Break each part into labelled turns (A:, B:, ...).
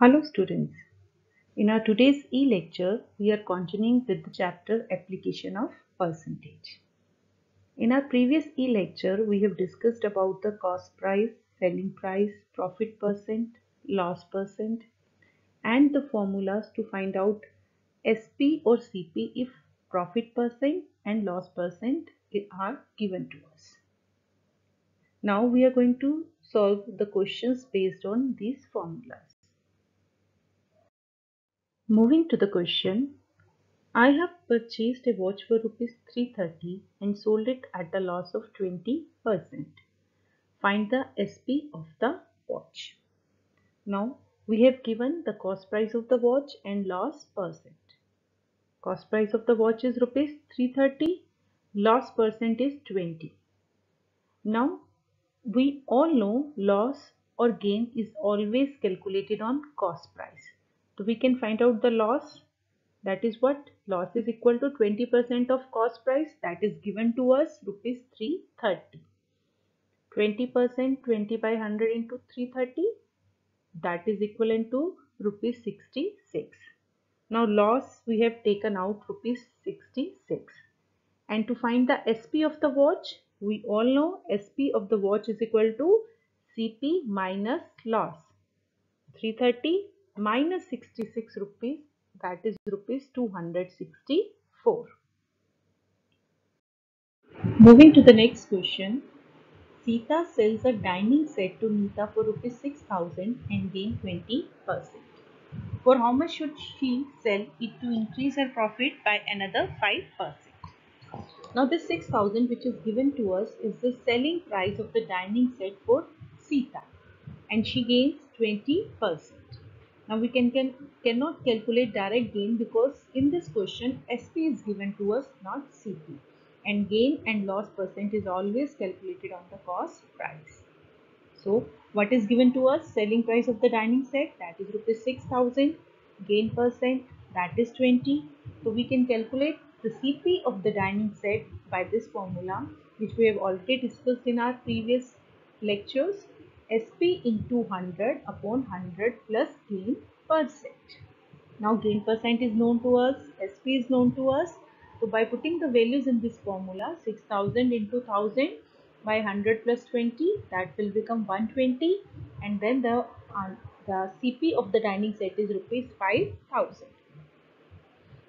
A: Hello students, in our today's e-lecture, we are continuing with the chapter Application of Percentage. In our previous e-lecture, we have discussed about the cost price, selling price, profit percent, loss percent and the formulas to find out SP or CP if profit percent and loss percent are given to us. Now we are going to solve the questions based on these formulas. Moving to the question, I have purchased a watch for rupees 330 and sold it at a loss of 20%. Find the SP of the watch. Now we have given the cost price of the watch and loss percent. Cost price of the watch is rupees 330, loss percent is 20. Now we all know loss or gain is always calculated on cost price. So we can find out the loss. That is what? Loss is equal to 20% of cost price, that is given to us rupees 330. 20% 20 by 100 into 330, that is equivalent to rupees 66. Now loss we have taken out rupees 66. And to find the SP of the watch, we all know SP of the watch is equal to CP minus loss. 330 minus 66 rupees, that is rupees 264. Moving to the next question. Sita sells a dining set to Nita for rupees 6,000 and gain 20%. For how much should she sell it to increase her profit by another 5%? Now this 6,000 which is given to us is the selling price of the dining set for Sita and she gains 20%. Now we cannot calculate direct gain because in this question SP is given to us, not CP, and gain and loss percent is always calculated on the cost price. So what is given to us? Selling price of the dining set, that is rupees 6,000, gain percent, that is 20. So we can calculate the CP of the dining set by this formula which we have already discussed in our previous lectures. SP into 100 upon 100 plus gain percent. Now gain percent is known to us, SP is known to us. So by putting the values in this formula, 6,000 into 1000 by 100 plus 20, that will become 120, and then the CP of the dining set is rupees 5,000.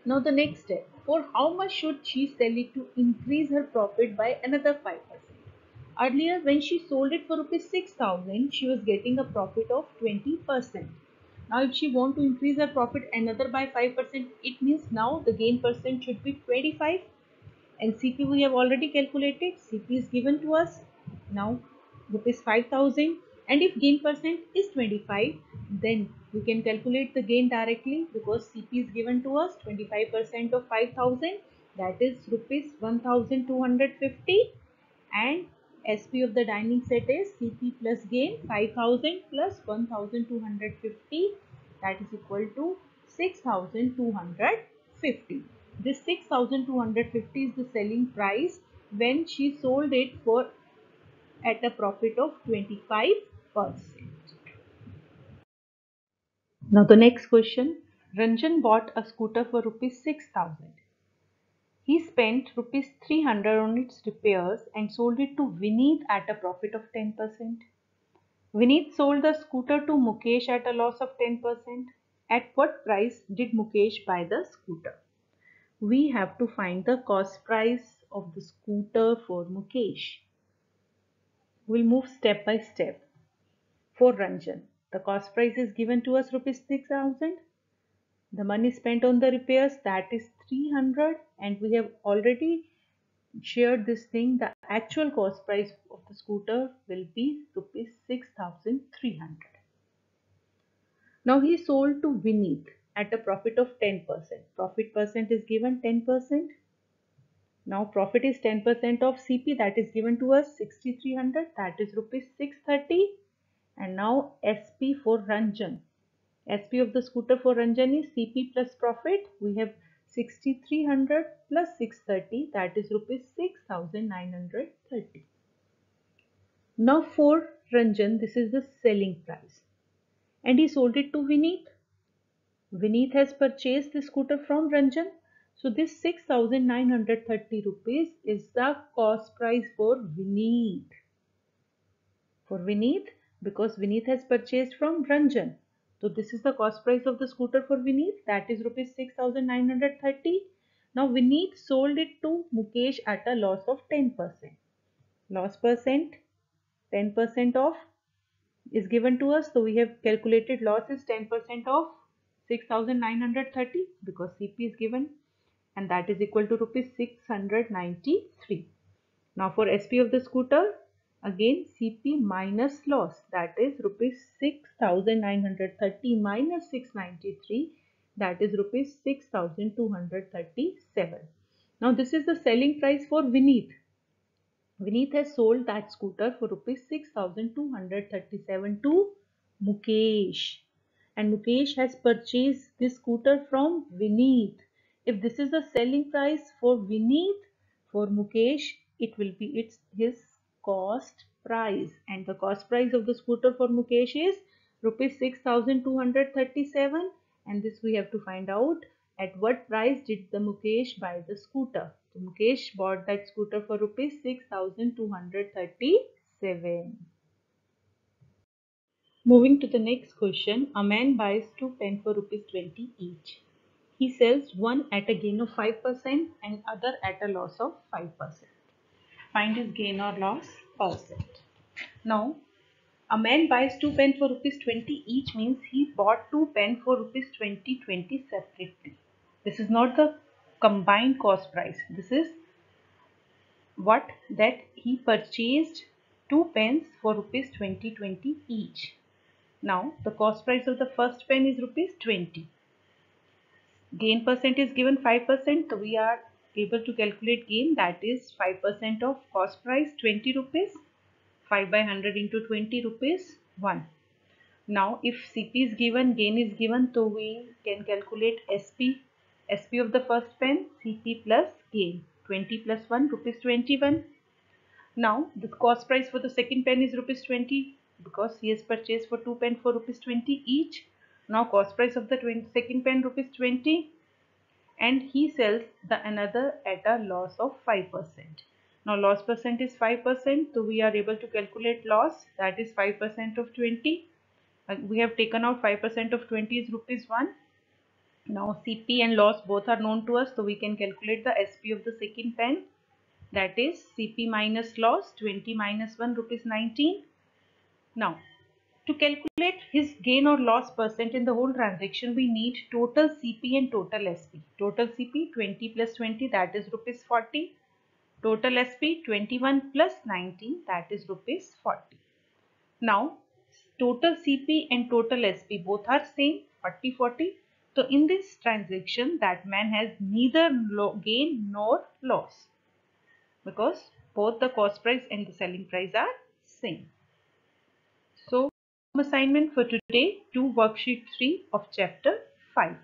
A: Now the next step, for how much should she sell it to increase her profit by another 5%? Earlier when she sold it for rupees 6,000, she was getting a profit of 20%. Now if she want to increase her profit another by 5%, it means now the gain percent should be 25. And CP we have already calculated, CP is given to us now rupees 5,000, and if gain percent is 25, then we can calculate the gain directly because CP is given to us 25% of 5,000, that is rupees 1,250, and SP of the dining set is CP plus gain 5,000 plus 1,250, that is equal to 6,250. This 6,250 is the selling price when she sold it for at a profit of 25%. Now the next question. Ranjan bought a scooter for rupees 6,000. He spent rupees 300 on its repairs and sold it to Vineet at a profit of 10%. Vineet sold the scooter to Mukesh at a loss of 10%. At what price did Mukesh buy the scooter? We have to find the cost price of the scooter for Mukesh. We'll move step by step. For Ranjan, the cost price is given to us rupees 6,000. The money spent on the repairs, that is 300, and we have already shared this thing. The actual cost price of the scooter will be rupees 6,300. Now he sold to Vineet at a profit of 10%. Profit percent is given 10%. Now profit is 10% of CP, that is given to us 6,300, that is rupees 630. And now SP for Ranjan. SP of the scooter for Ranjan is CP plus profit. We have 6,300 plus 630, that is rupees 6,930. Now for Ranjan, this is the selling price. and he sold it to Vineet. Vineet has purchased the scooter from Ranjan. So this 6,930 rupees is the cost price for Vineet. For Vineet, because Vineet has purchased from Ranjan. So this is the cost price of the scooter for Vineet, that is rupees 6,930. Now Vineet sold it to Mukesh at a loss of 10%. Loss percent, 10% off is given to us. So we have calculated loss is 10% of 6,930 because CP is given, and that is equal to rupees 693. Now for SP of the scooter, again CP minus loss, that is rupees 6,930 minus 693, that is rupees 6,237. Now this is the selling price for Vineet. Vineet has sold that scooter for rupees 6,237 to Mukesh, and Mukesh has purchased this scooter from Vineet. If this is the selling price for Vineet, for Mukesh it will be his cost price, and the cost price of the scooter for Mukesh is rupees 6,237, and this we have to find out at what price did the Mukesh buy the scooter. So Mukesh bought that scooter for rupees 6,237. Moving to the next question, a man buys two pens for rupees 20 each. He sells one at a gain of 5% and other at a loss of 5%. Find his gain or loss percent. Now, a man buys two pens for rupees 20 each means he bought two pens for rupees 20 separately. This is not the combined cost price. This is what that he purchased two pens for rupees 20 each. Now the cost price of the first pen is rupees 20. Gain percent is given 5%, so we are able to calculate gain, that is 5% of cost price 20 rupees. 5 by 100 into 20 rupees 1. Now if CP is given, gain is given, so we can calculate SP. SP of the first pen, CP plus gain. 20 plus 1 rupees 21. Now the cost price for the second pen is rupees 20 because he has purchased for two pens for rupees 20 each. Now cost price of the second pen rupees 20, and he sells the another at a loss of 5%. Now loss percent is 5%, so we are able to calculate loss, that is 5% of 20. We have taken out 5% of 20 is rupees 1. Now CP and loss both are known to us, so we can calculate the SP of the second pen, that is CP minus loss, 20 minus 1 rupees 19. Now to calculate his gain or loss percent in the whole transaction, we need total CP and total SP. Total CP 20 plus 20, that is rupees 40. Total SP 21 plus 19, that is rupees 40. Now total CP and total SP both are same, 40. So in this transaction, that man has neither gain nor loss because both the cost price and the selling price are same. So assignment for today, do worksheet 3 of chapter 5.